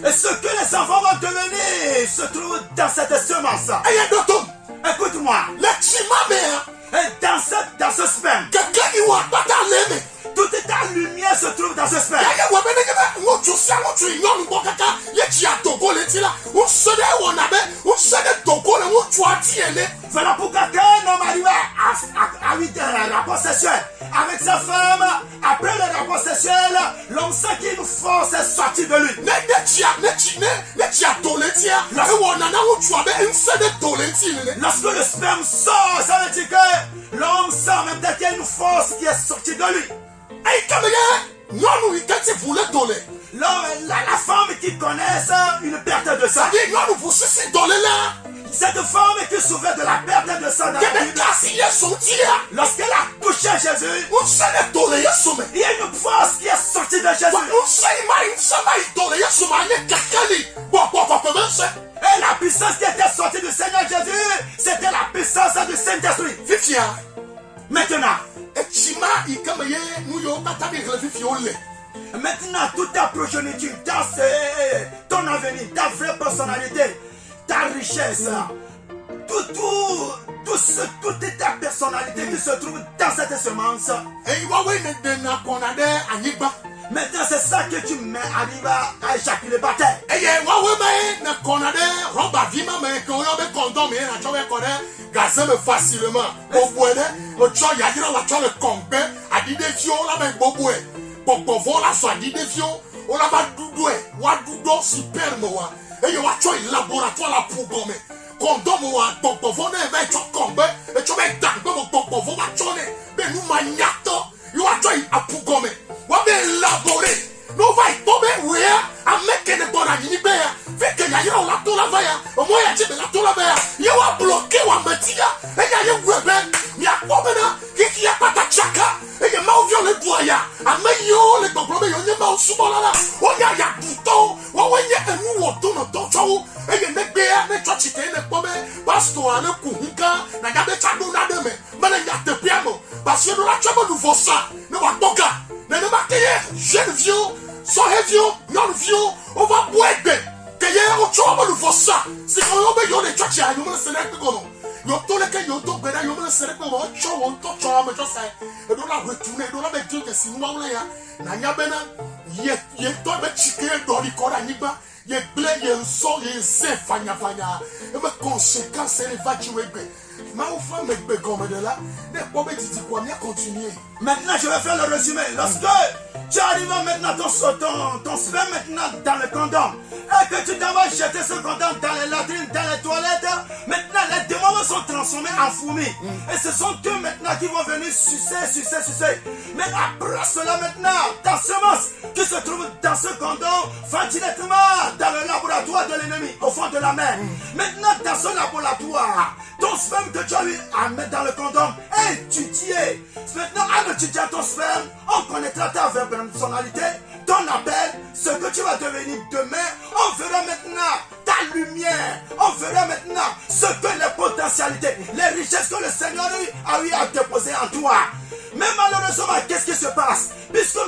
Et ce que les enfants vont devenir se trouve dans cette semence. Écoute-moi. Dans ce sperme, toute ta lumière se trouve dans ce sperme. Voilà pourquoi quand un homme arrive à un rapport sexuel avec sa femme, après le rapport sexuel, l'homme sent qu'une force est sortie de lui. Lorsque le sperme sort, ça veut dire que l'homme sent même qu'il y a une force qui est sortie de lui. L'homme, la femme qui connaît ça, une perte de sang. Cette femme qui souffrait de la perte de sang dans la Bible, lorsqu'elle a touché Jésus, il y a une force qui est sortie de Jésus. Et la puissance qui était sortie du Seigneur Jésus, c'était la puissance du Saint-Esprit. Maintenant, toute ta progéniture, ton avenir, ta vraie personnalité, ta richesse, toute ta personnalité qui se trouve dans cette semence. Maintenant, c'est ça que tu mets, arrive à éjaculer par terre. Facilement. Maintenant, je vais faire le résumé. Lorsque tu arrives maintenant ton sperme maintenant dans le condom et que tu t'en vas jeter ce condom dans les latrines, dans les toilettes, maintenant les démons sont transformés en fourmis. Et ce sont eux maintenant qui vont venir sucer. Mais après cela maintenant, ta semence qui se trouve dans ce condom va directement dans le laboratoire de l'ennemi, au fond de la mer. Maintenant, dans ce laboratoire, ton sperme que tu as eu à mettre dans le condom est étudié. Maintenant, en étudiant ton sperme, on connaîtra ta vraie personnalité, ton appel, ce que tu vas devenir demain. On verra maintenant ta lumière. On verra maintenant ce que les potentialités, les richesses que le Seigneur a eu à déposer en toi. Mais malheureusement, qu'est-ce qui se passe? Puisque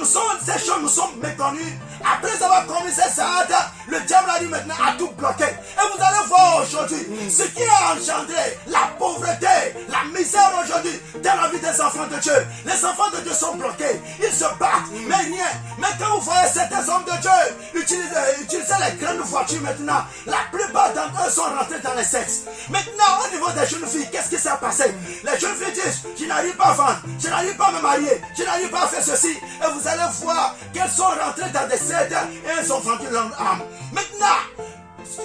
ces choses nous sont méconnues, après avoir commis ces actes, le diable a dit maintenant à tout bloquer. Et vous allez voir aujourd'hui ce qui a engendré la pauvreté, la misère aujourd'hui dans la vie des enfants de Dieu. Les enfants de Dieu sont bloqués, ils se battent, mais rien. Mais quand vous voyez certains hommes de Dieu utiliser les grandes voitures maintenant, la plupart d'entre eux sont rentrés dans les sexes. Maintenant, au niveau des jeunes filles, qu'est-ce qui s'est passé? Les jeunes filles disent, je n'arrive pas à vendre, je n'arrive pas à me marier, je n'arrive pas à faire ceci. Et vous allez voir qu'elles sont rentrées dans des sectes et elles ont vendu leur âme. Maintenant,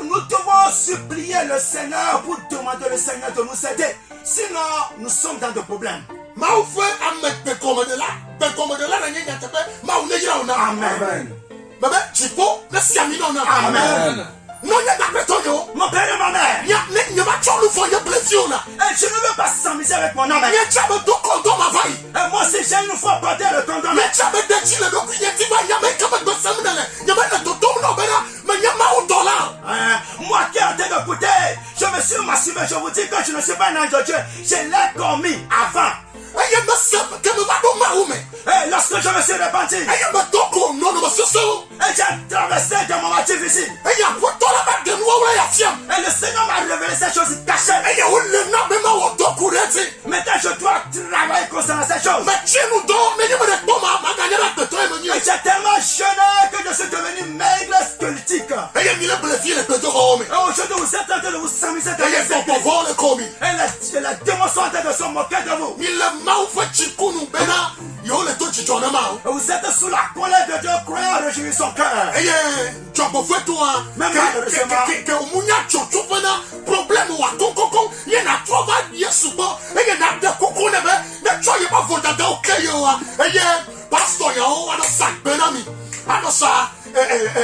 Nous devons supplier le Seigneur pour demander au Seigneur de nous aider. Sinon, nous sommes dans des problèmes. Mau fe ame bekomedela na nyenya tepe mau ne yira ona. Amen. Bebe chipo na siami na ona. Amen. No nya da pretonyo. Mon père et ma mère. Ya ne ma cholu fo ye blessure na. Et je ne veux pas s'amuser avec mon homme. Ye chabe do kondo ma vai. Et moi aussi, j'ai une fois porté le condom. Ye chabe de chile do kunye ti ba ya me kama do samdele. Ya ba na to tom no bena me nya ma o dollar. Moi qui ai été écouté, je me suis masturbé. Je vous dis que je ne suis pas un ange de Dieu. Je l'ai commis avant. Aye me se que me va do ma ume. Et lorsque je me suis repenti, Aye me do ko no no se so. et j'ai traversé des moments difficiles. Aye po to la ba de no wa ya fiam. Et le Seigneur m'a révélé ces choses cachées. Aye o le na me ma wo do kureti. Maintenant, je dois travailler concernant ces choses. Me chinu do me ni me de to ma ganya na te to e me ni. Et j'ai tellement jeûné que je suis devenu maigre squelettique. Aye mi le blessure le peto home. Et aujourd'hui, vous êtes en train de vous s'amuser dans Aye les fo églises. po le komi. Et les démons sont en train de se moquer de vous. Mi le ma fe chikunu bena yo le to chicho na ma. Et vous êtes sous la colère de Dieu, croyant en réjouir son cœur. Aye chobo fe to a. Même malheureusement. Que umunya chocho fena problème wa kokoko ye na trova yesu bo. Aye na de koko ne be na cho ye ba voda da okay yo a. Aye pastor yo wa no sak benami. Ano sa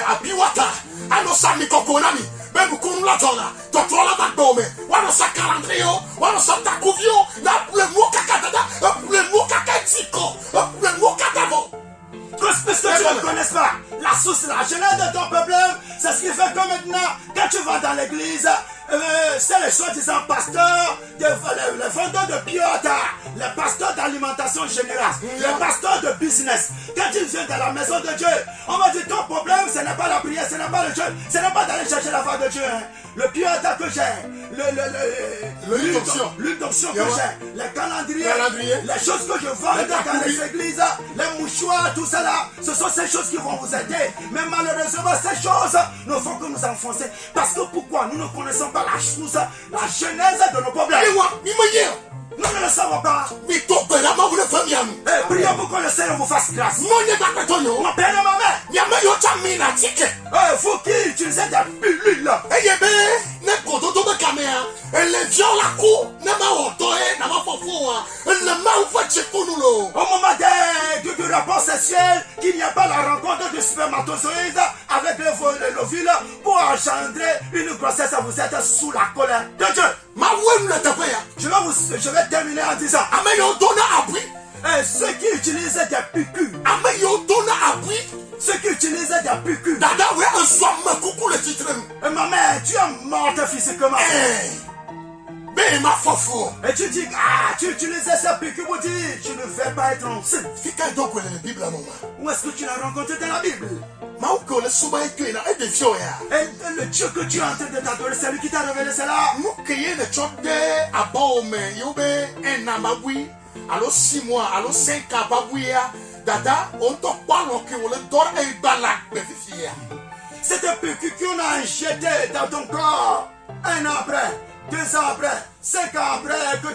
abiwata. Ano sa mikoko na mi. Bebu kunu la tona. Totrola bagome. Wano sa calendrio. Wano sa takuvio. Na le moka katata. Le moka katiko. Le moka tavo. Puisque tu ne connais pas la source, la genèse de ton problème, c'est ce qui fait que maintenant, quand tu vas dans l'église, c'est les soi-disant pasteurs, les vendeurs de piota, les pasteurs d'alimentation générale, les pasteurs de business. Quand ils viennent dans la maison de Dieu, on va dire ton problème, ce n'est pas la prière, ce n'est pas le Dieu, ce n'est pas d'aller chercher la voix de Dieu. Hein. Le piota que j'ai, l'huile d'onction que j'ai, les calendriers, les choses que je vends dans les églises, les mouchoirs, tout ça là, ce sont ces choses qui vont vous aider. Mais malheureusement, ces choses ne font que nous enfoncer. Parce que pourquoi? Nous ne connaissons pas la chose, la genèse de nos problèmes. Nous ne le savons pas. Mi to bena ma wule famiam. Prions pour que le Seigneur vous fasse grâce. Mo nye ba petonyo. Mon père et ma mère. Nyame yo chamina tike. Vous qui utilisez des pilules. Eye be ne koto to be kamea. Elle vient la cour. Ne ma otoe na ma fofo a. Ne ma ufa chekunulo. Au moment du rapport sexuel, qu'il n'y a pas la rencontre du spermatozoïde avec l'ovule pour engendrer une grossesse, vous êtes sous la colère de Dieu. Ma wem le tepe ya. Je vais terminer en disant, Ame yo dona appui. ceux qui utilisent des piqûres, Ame yo dona appui. ceux qui utilisent des piqûres, Dada we un soir me coucou le titre. ma mère, tu es morte physiquement. Ben ma fofo. Et tu dis, tu utilises ces piqûres pour dire, tu ne vais pas être enceinte. Fika donc le Bible à maman. Où est-ce que tu l'as rencontré dans la Bible? Ma ou que le souba et que na e de fio ya. Et le Dieu que tu es en train de t'adorer, c'est lui qui t'a révélé cela. Nous créer le chode abo me yobe en amabui. Allo 6 mois, allo 5 ans babouya. Dada on te parle que on le dort et balak befifia. C'était piqûre qu'on a jeté dans ton corps. 1 an après, 2 ans après, 5 ans après que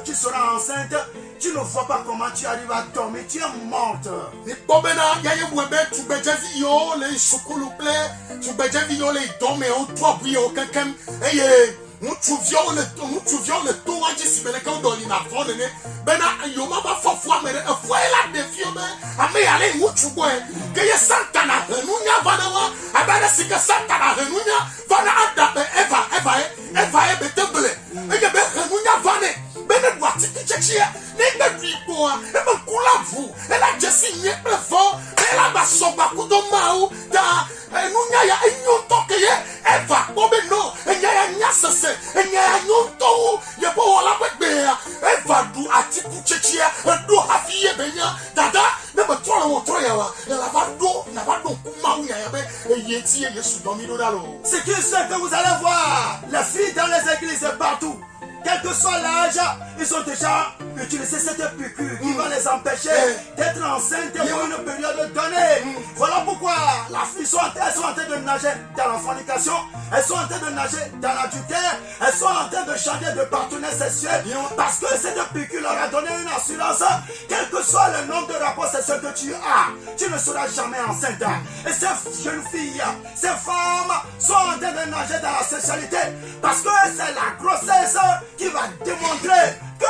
tu seras enceinte, tu ne vois pas comment tu arrives à dormir, tu es morte. Ni bobena ya ye webe tu beje vi yo le sukulu ple, tu beje vi yo le dome o to bu yo kankan. Eye mutu vio le to waji si bele ka do ni na fo ne bena yo ma ba fofo amere e fo ela de fio be ame ya le mutu boy ke ye santana henunya vana wa abana sika santana henunya vana ada be eva e betebele eye be henunya vane bene boati kichechia ne be bipoa e be kula vu e la jesi nye plefo e la ba soba kudo mau da enunya ya enyo toke ye eva bobe no enya ya nyasese enya ya nyonto ye bo wala begbe eva du atiku chechia do hafiye benya dada ne be tolo wo troya wa la va do kuma unya ya be yeti yesu domido dalo. C'est que ce que vous allez voir, les filles dans les églises partout, quel que soit l'âge, ils ont déjà utilisé cette piqûre qui va les empêcher d'être enceintes pour une période donnée. Voilà pourquoi la fille, elles sont en train de nager dans la fornication, elles sont en train de nager dans l'adultère, elles sont en train de changer de partenaire sexuel parce que cette piqûre leur a donné une assurance. Quel que soit le nombre de rapports sexuels que tu as, tu ne seras jamais enceinte. Et ces jeunes filles, ces femmes sont en train de nager dans la sexualité parce que c'est la grossesse qui va démontrer que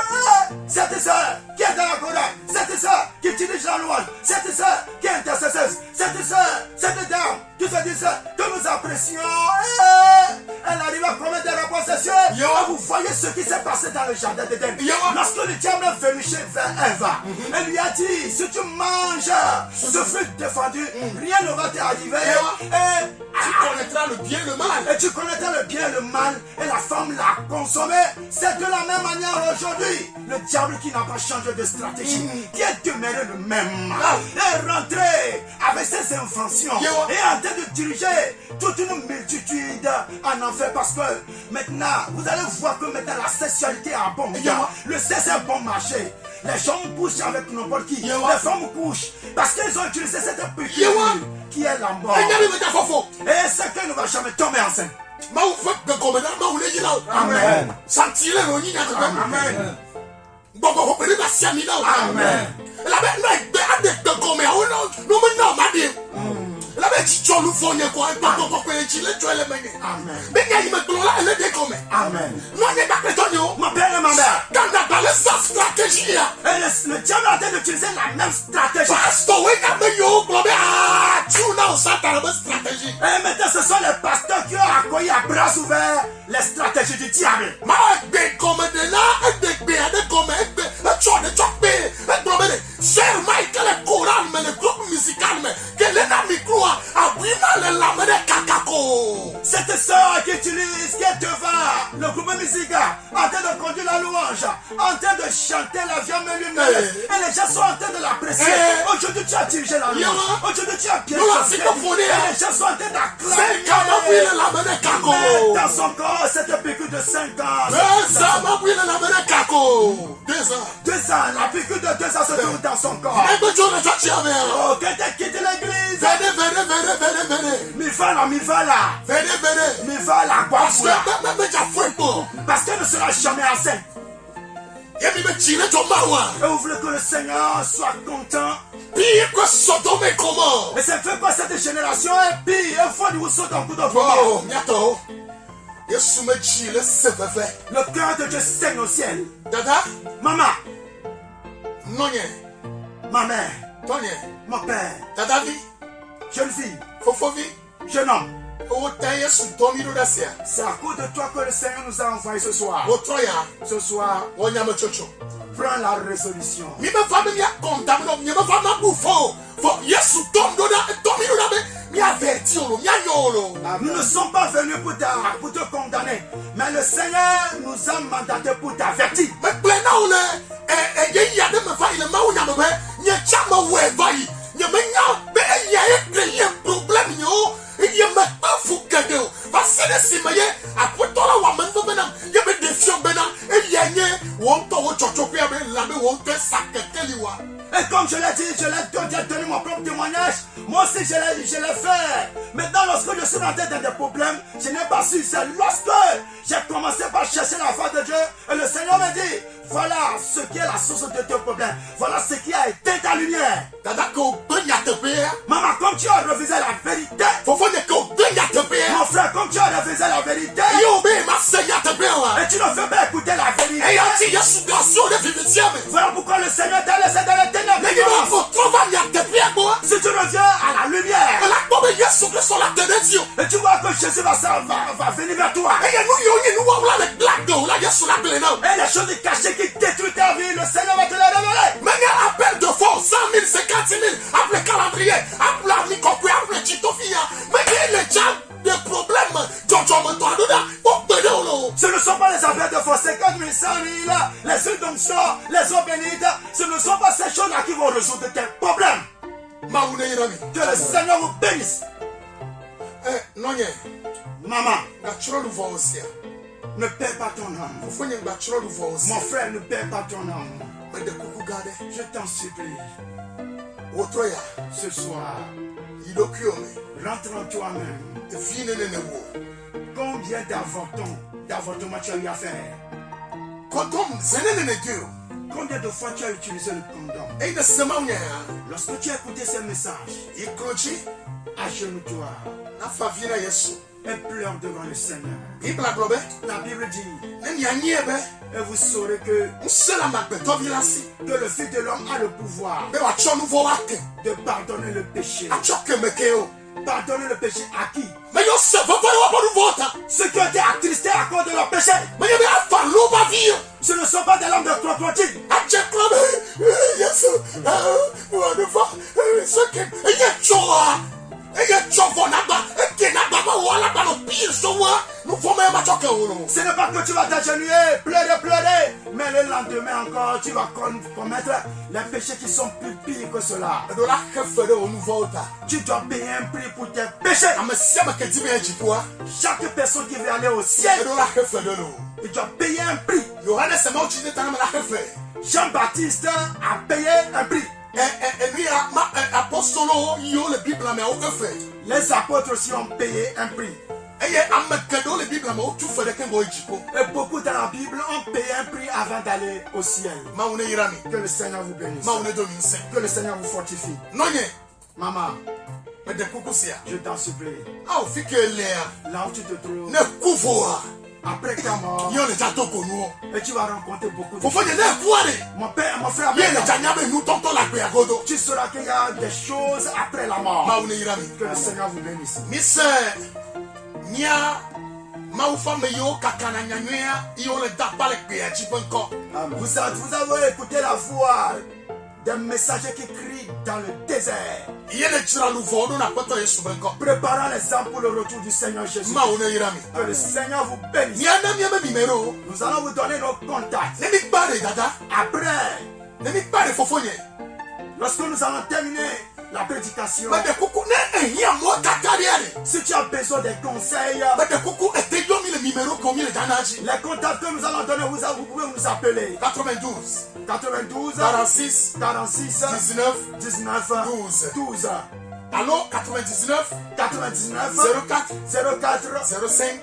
cette sœur qui est dans la chorale, cette sœur qui dirige la louange, cette sœur qui est intercesseuse, cette sœur, cette dame qui se dit que nous apprécions, elle arrive à commettre des rapports sexuels. Vous voyez ce qui s'est passé dans le jardin d'Éden. Lorsque le diable est venu chez Eva, elle lui a dit, si tu manges ce fruit défendu, rien ne va t'arriver. Tu connaîtras le bien et le mal. Et tu connaîtras le bien et le mal. Et la femme l'a consommé. C'est de la même manière aujourd'hui. Le diable qui n'a pas changé de stratégie, qui est demeuré le même, est rentré avec ses inventions et est en train de diriger toute une multitude en enfer. Parce que maintenant, vous allez voir que maintenant la sexualité a bon. Le sexe est bon marché. Les gens couchent avec n'importe qui. Les femmes couchent parce qu'ils ont utilisé cette piqûre qui est la mort. Et c'est qu'elle ne va jamais tomber enceinte. Amen. Amen. La bête tu le fonne quoi pas pour que tu le tu le mener. Amen. Mais il me gloire le décommer. Amen. Non n'est pas prétonio. Ma père et ma mère. Dans la stratégie là. Et le diable a train d'utiliser la même stratégie. Pasteur oui n'a pas yo globe ah tu n'as ça ta même stratégie. Et maintenant ce sont les pasteurs qui ont accueilli à bras ouverts les stratégies du diable. Ma décommer de là décommer tu as de choper globe c'est Michael le choral mais le groupe musical mais quel est la micro cette sœur qui utilise, qui est devant le groupe musical, en train de conduire la louange, en train de chanter la viande lumineuse, et les gens sont en train de l'apprécier. Aujourd'hui tu as dirigé la louange, aujourd'hui tu as bien chanté, et les gens sont en train d'acclamer. Dans son corps, cette piqûre de 5 ans. 2 ans, la piqûre de 2 ans se trouve dans son corps. Oh, que t'as quitté l'église. Mi va là. Quoi. Parce qu'elle ne sera jamais enceinte. Et vous voulez que le Seigneur soit content. Pire que Sodome et Gomorrhe. Et c'est fait quoi cette génération est pire. Il faut nous sauter en coup de Gomorrhe. Le cœur de Dieu saigne au ciel. Dada. Maman. Nonye. Ma mère. Tonye. Mon père. Dada vie. Jeune fille. Fofovi. Jeune homme. C'est à cause de toi que le Seigneur nous a envoyé ce soir. Ce soir, prends la résolution. Nous ne sommes pas venus pour te condamner, mais le Seigneur nous a mandaté pour t'avertir. Et comme je l'ai dit, je l'ai donné mon propre témoignage. Moi aussi je l'ai fait. Maintenant lorsque je suis rentré dans des problèmes, je n'ai pas su. C'est lorsque j'ai commencé par chercher la face de Dieu. Et le Seigneur me dit, voilà ce qui est la source de tes problèmes. Voilà ce qui a éteint ta lumière. Maman, comme tu as refusé la vérité. Mon frère, comme tu as refusé la vérité. Et tu ne veux pas écouter la vérité. Voilà pourquoi le Seigneur t'a laissé dans les ténèbres. Si tu reviens à la lumière. Et tu vois que Jésus va venir vers toi. Et les choses cachées qui détruisent ta vie, le Seigneur va te les révéler. Mais il y a appel de force, 100 000, 50 000, appelez le calendrier, appelez la micro, appelez le chitofia. Mais il y a les gens, des problèmes. Ce ne sont pas les appels de force, 50 000, 100 000, les huiles d'onction, les eaux bénites. Ce ne sont pas ces choses-là qui vont résoudre tes problèmes. Que le Seigneur vous bénisse. Maman, ne perds pas ton âme. Mon frère, ne perds pas ton âme. Je t'en supplie. Ce soir, Rentre en toi-même. Combien d'avortements tu as eu à faire? Combien de fois tu as utilisé le condom? Lorsque tu as écouté ces messages, agenouille-toi et pleure devant le Seigneur. La Bible dit, et vous saurez que le Fils de l'homme a le pouvoir de pardonner le péché. Pardonner le péché à qui? Ceux qui ont été attristés à cause de leur péché. Ce ne sont pas des lames de crocodile. Ce n'est pas que tu vas t'agenouiller, pleurer, mais le lendemain encore, tu vas commettre les péchés qui sont plus pires que cela. Tu dois payer un prix pour tes péchés. Chaque personne qui veut aller au ciel, il doit payer un prix. Jean-Baptiste a payé un prix. Les apôtres aussi ont payé un prix. Et beaucoup dans la Bible ont payé un prix avant d'aller au ciel. Que le Seigneur vous bénisse. Que le Seigneur vous fortifie. Maman, je t'en supplie. Là où tu te trouves, après ta mort, et tu vas rencontrer beaucoup de choses. Mon père, mon frère, tu sauras qu'il y a des choses après la mort. Que le Seigneur vous bénisse. Vous avez écouté la voix des messagers qui crient dans le désert, préparant les âmes pour le retour du Seigneur Jésus. Que le Seigneur vous bénisse. Nous allons vous donner nos contacts. Après, lorsque nous allons terminer la prédication, si tu as besoin des conseils, les contacts que nous allons donner, vous pouvez nous appeler 92 46 19 12. Allô, 99 04 05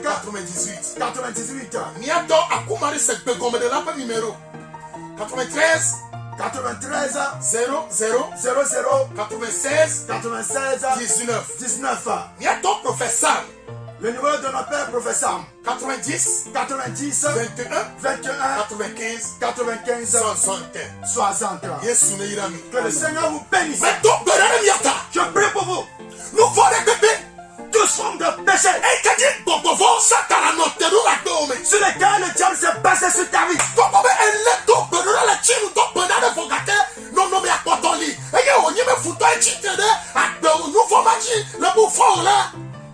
98. Niato akumari se begome de la numéro 93 00 96 19. Niato professeur. Le numéro de notre père professeur 90 21 95 60. Que le Seigneur vous bénisse. Je prie pour vous. Nous voulons répéter. Tous sommes de péché sur lesquels le diable s'est basé sur ta vie.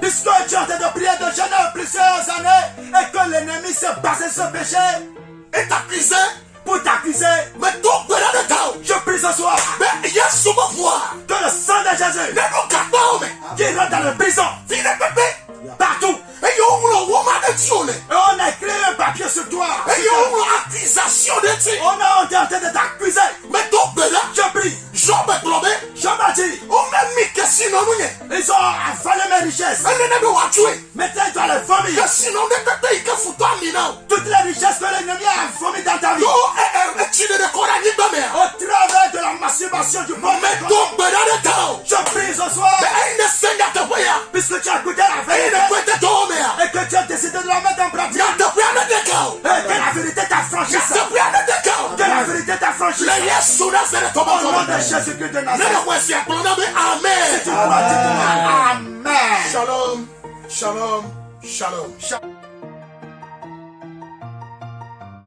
Puisque tu es en train de prier de jeûner plusieurs années et que l'ennemi s'est basé sur le péché et t'accuser pour t'accuser, mais je prie ce soir que le sang de Jésus qui rentre dans la prison partout. Et on a écrit un papier sur toi. On a été en train de t'accuser. Je prie. Job a dit, ils ont avalé mes richesses. Maintenant ils doivent les vomir. Toutes les richesses que l'ennemi a vomi dans ta vie, au travers de la masturbation du bon. Je prie ce soir, puisque tu as écouté la vérité et que tu as décidé de la mettre en pratique, et que la vérité t'a franchi. Que la vérité t'a franchi. Au nom de Jésus-Christ de Nazareth. Amen. Si tu crois, dis-moi Amen. Shalom.